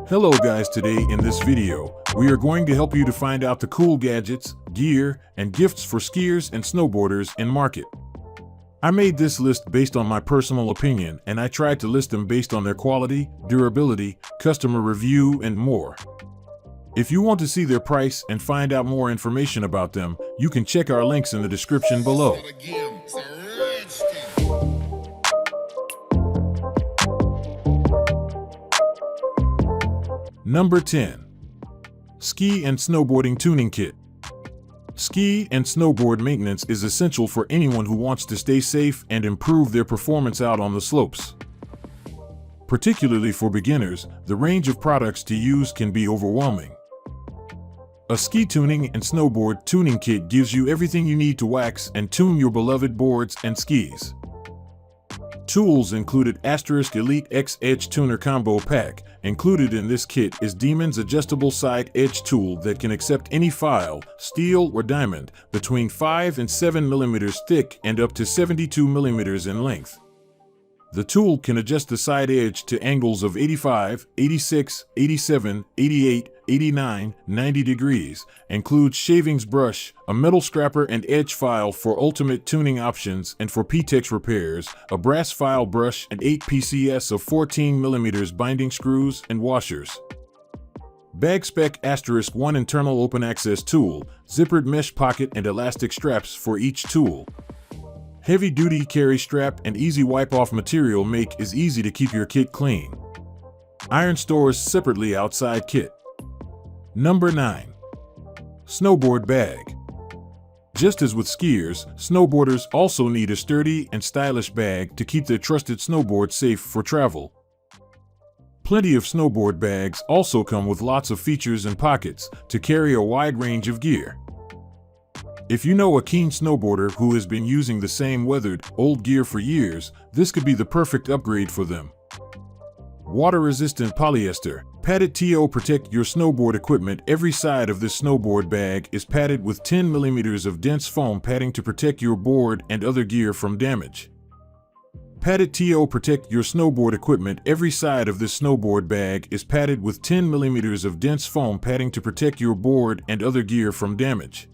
Hello guys, today in this video, we are going to help you to find out the cool gadgets, gear, and gifts for skiers and snowboarders in market. I made this list based on my personal opinion, and I tried to list them based on their quality, durability, customer review, and more. If you want to see their price and find out more information about them, you can check our links in the description below. Number 10. Ski and Snowboarding Tuning Kit. Ski and snowboard maintenance is essential for anyone who wants to stay safe and improve their performance out on the slopes. Particularly for beginners, the range of products to use can be overwhelming. A ski tuning and snowboard tuning kit gives you everything you need to wax and tune your beloved boards and skis. Tools included Elite X Edge Tuner Combo Pack. Included in this kit is Demon's adjustable side edge tool that can accept any file, steel or diamond, between 5 and 7 mm thick and up to 72 mm in length. The tool can adjust the side edge to angles of 85, 86, 87, 88, 89, 90 degrees, includes shavings brush, a metal scraper and edge file for ultimate tuning options, and for PTEX repairs, a brass file brush and 8 PCS of 14 mm binding screws and washers. Bag Spec *1 internal open access tool, zippered mesh pocket and elastic straps for each tool. Heavy-duty carry strap and easy wipe-off material make is easy to keep your kit clean. Iron stores separately outside kit. Number 9. Snowboard Bag. Just as with skiers, snowboarders also need a sturdy and stylish bag to keep their trusted snowboard safe for travel. Plenty of snowboard bags also come with lots of features and pockets to carry a wide range of gear. If you know a keen snowboarder who has been using the same weathered, old gear for years, this could be the perfect upgrade for them. Water-resistant polyester. Padded TO protect your snowboard equipment. Every side of this snowboard bag is padded with 10 mm of dense foam padding to protect your board and other gear from damage. Padded TO protect your snowboard equipment. Every side of this snowboard bag is padded with 10 mm of dense foam padding to protect your board and other gear from damage.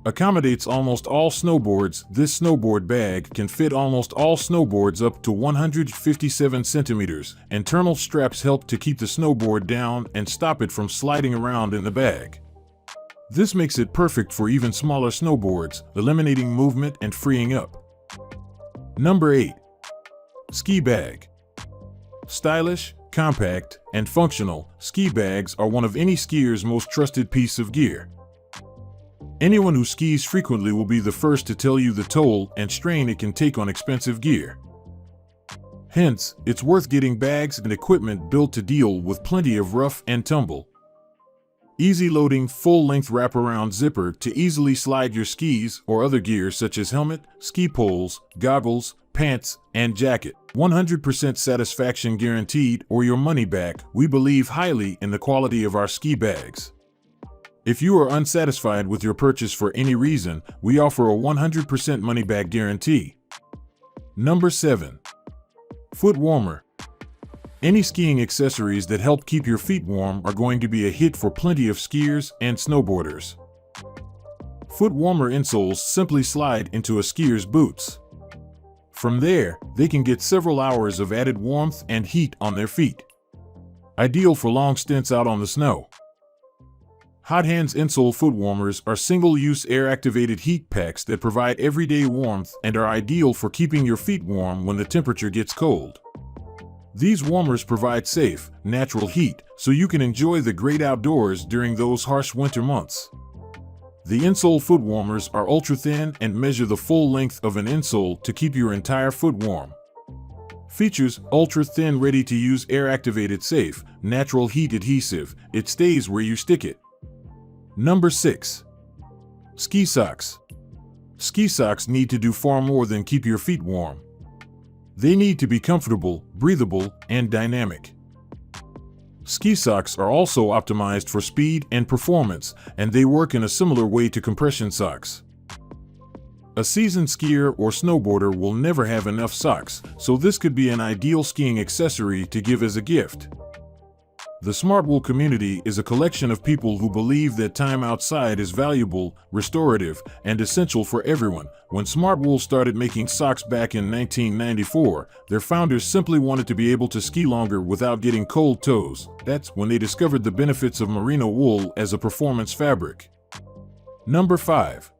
Accommodates almost all snowboards. This snowboard bag can fit almost all snowboards up to 157 centimeters. Internal straps help to keep the snowboard down and stop it from sliding around in the bag. This makes it perfect for even smaller snowboards, eliminating movement and freeing up. Number 8. Ski Bag. Stylish, compact, and functional, ski bags are one of any skier's most trusted piece of gear. Anyone who skis frequently will be the first to tell you the toll and strain it can take on expensive gear. Hence, it's worth getting bags and equipment built to deal with plenty of rough and tumble. Easy loading, full-length wraparound zipper to easily slide your skis or other gear such as helmet, ski poles, goggles, pants, and jacket. 100% satisfaction guaranteed or your money back. We believe highly in the quality of our ski bags. If you are unsatisfied with your purchase for any reason, we offer a 100% money-back guarantee. Number 7. Foot Warmer. Any skiing accessories that help keep your feet warm are going to be a hit for plenty of skiers and snowboarders. Foot warmer insoles simply slide into a skier's boots. From there, they can get several hours of added warmth and heat on their feet. Ideal for long stints out on the snow. Hot Hands insole foot warmers are single-use air-activated heat packs that provide everyday warmth and are ideal for keeping your feet warm when the temperature gets cold. These warmers provide safe, natural heat, so you can enjoy the great outdoors during those harsh winter months. The insole foot warmers are ultra-thin and measure the full length of an insole to keep your entire foot warm. Features: ultra-thin, ready-to-use, air-activated, safe, natural heat adhesive. It stays where you stick it. Number 6. Ski Socks. Ski socks need to do far more than keep your feet warm. They need to be comfortable, breathable, and dynamic. Ski socks are also optimized for speed and performance, and they work in a similar way to compression socks. A seasoned skier or snowboarder will never have enough socks, so this could be an ideal skiing accessory to give as a gift. The Smartwool community is a collection of people who believe that time outside is valuable, restorative, and essential for everyone. When Smartwool started making socks back in 1994, their founders simply wanted to be able to ski longer without getting cold toes. That's when they discovered the benefits of merino wool as a performance fabric. Number 5.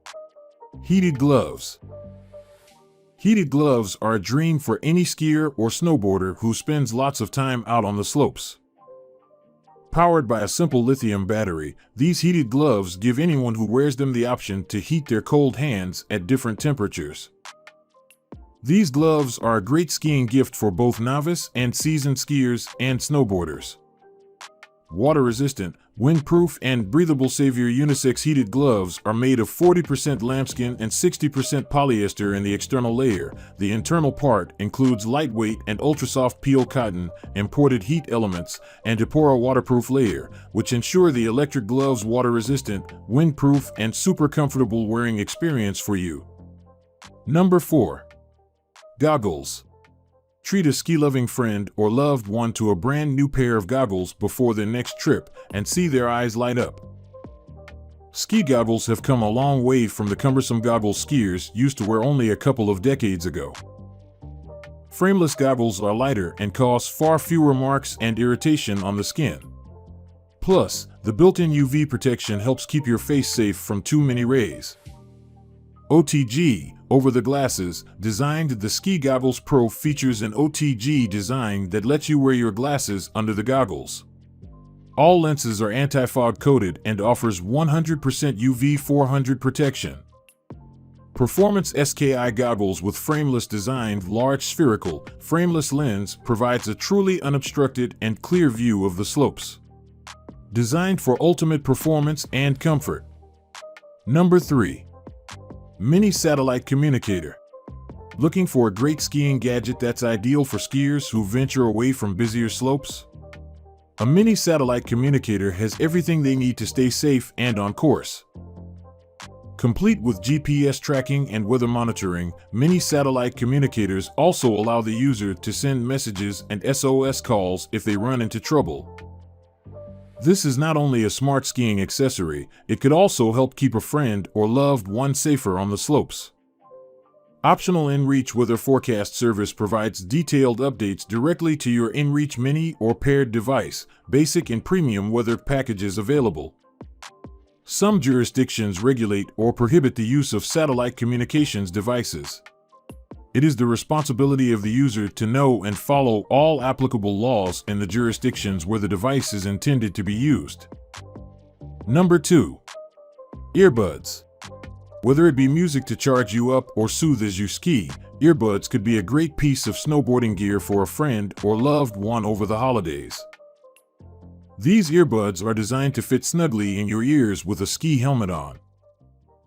Heated gloves. Heated gloves are a dream for any skier or snowboarder who spends lots of time out on the slopes. Powered by a simple lithium battery, these heated gloves give anyone who wears them the option to heat their cold hands at different temperatures. These gloves are a great skiing gift for both novice and seasoned skiers and snowboarders. Water-resistant, windproof, and breathable Savior unisex heated gloves are made of 40% lambskin and 60% polyester in the external layer. The internal part includes lightweight and ultra-soft peel cotton, imported heat elements, and Epora waterproof layer, which ensure the electric gloves water-resistant, windproof, and super comfortable wearing experience for you. Number 4. Goggles. Treat a ski-loving friend or loved one to a brand new pair of goggles before their next trip and see their eyes light up. Ski goggles have come a long way from the cumbersome goggles skiers used to wear only a couple of decades ago. Frameless goggles are lighter and cause far fewer marks and irritation on the skin. Plus, the built-in UV protection helps keep your face safe from too many rays. OTG, over the glasses, designed the Ski Goggles Pro features an OTG design that lets you wear your glasses under the goggles. All lenses are anti-fog coated and offers 100% UV 400 protection. Performance SKI goggles with frameless design, large spherical, frameless lens provides a truly unobstructed and clear view of the slopes. Designed for ultimate performance and comfort. Number 3. Mini Satellite Communicator. Looking for a great skiing gadget that's ideal for skiers who venture away from busier slopes? A mini satellite communicator has everything they need to stay safe and on course. Complete with GPS tracking and weather monitoring, mini satellite communicators also allow the user to send messages and SOS calls if they run into trouble. This is not only a smart skiing accessory, it could also help keep a friend or loved one safer on the slopes. Optional InReach weather forecast service provides detailed updates directly to your InReach mini or paired device, basic and premium weather packages available. Some jurisdictions regulate or prohibit the use of satellite communications devices. It is the responsibility of the user to know and follow all applicable laws in the jurisdictions where the device is intended to be used. Number 2. Earbuds. Whether it be music to charge you up or soothe as you ski, earbuds could be a great piece of snowboarding gear for a friend or loved one over the holidays. These earbuds are designed to fit snugly in your ears with a ski helmet on.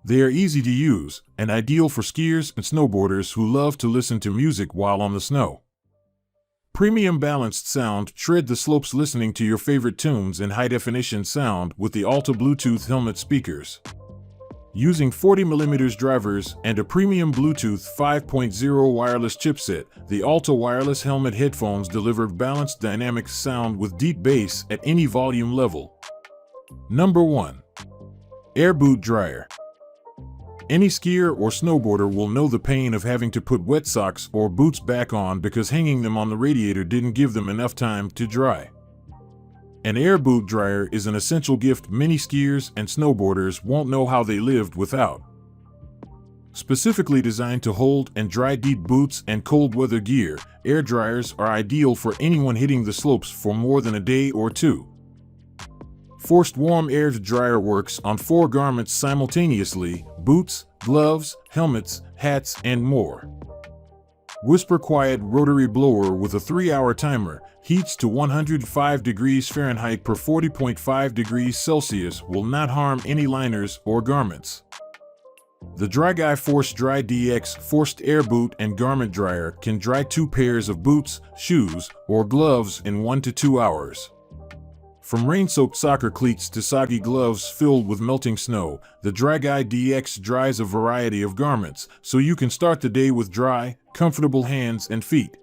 They are easy to use and ideal for skiers and snowboarders who love to listen to music while on the snow. Premium balanced sound, tread the slopes listening to your favorite tunes in high-definition sound with the Alta Bluetooth helmet speakers. Using 40mm drivers and a premium Bluetooth 5.0 wireless chipset, the Alta wireless helmet headphones deliver balanced dynamic sound with deep bass at any volume level. Number 1. Air Boot Dryer. Any skier or snowboarder will know the pain of having to put wet socks or boots back on because hanging them on the radiator didn't give them enough time to dry. An air boot dryer is an essential gift many skiers and snowboarders won't know how they lived without. Specifically designed to hold and dry deep boots and cold weather gear, air dryers are ideal for anyone hitting the slopes for more than a day or two. Forced warm air dryer works on 4 garments simultaneously: boots, gloves, helmets, hats, and more. Whisper Quiet rotary blower with a 3-hour timer, heats to 105 degrees Fahrenheit per 40.5 degrees Celsius, will not harm any liners or garments. The DryGuy Force Dry DX forced air boot and garment dryer can dry 2 pairs of boots, shoes, or gloves in 1 to 2 hours. From rain-soaked soccer cleats to soggy gloves filled with melting snow, the Dry-Guy DX dries a variety of garments, so you can start the day with dry, comfortable hands and feet.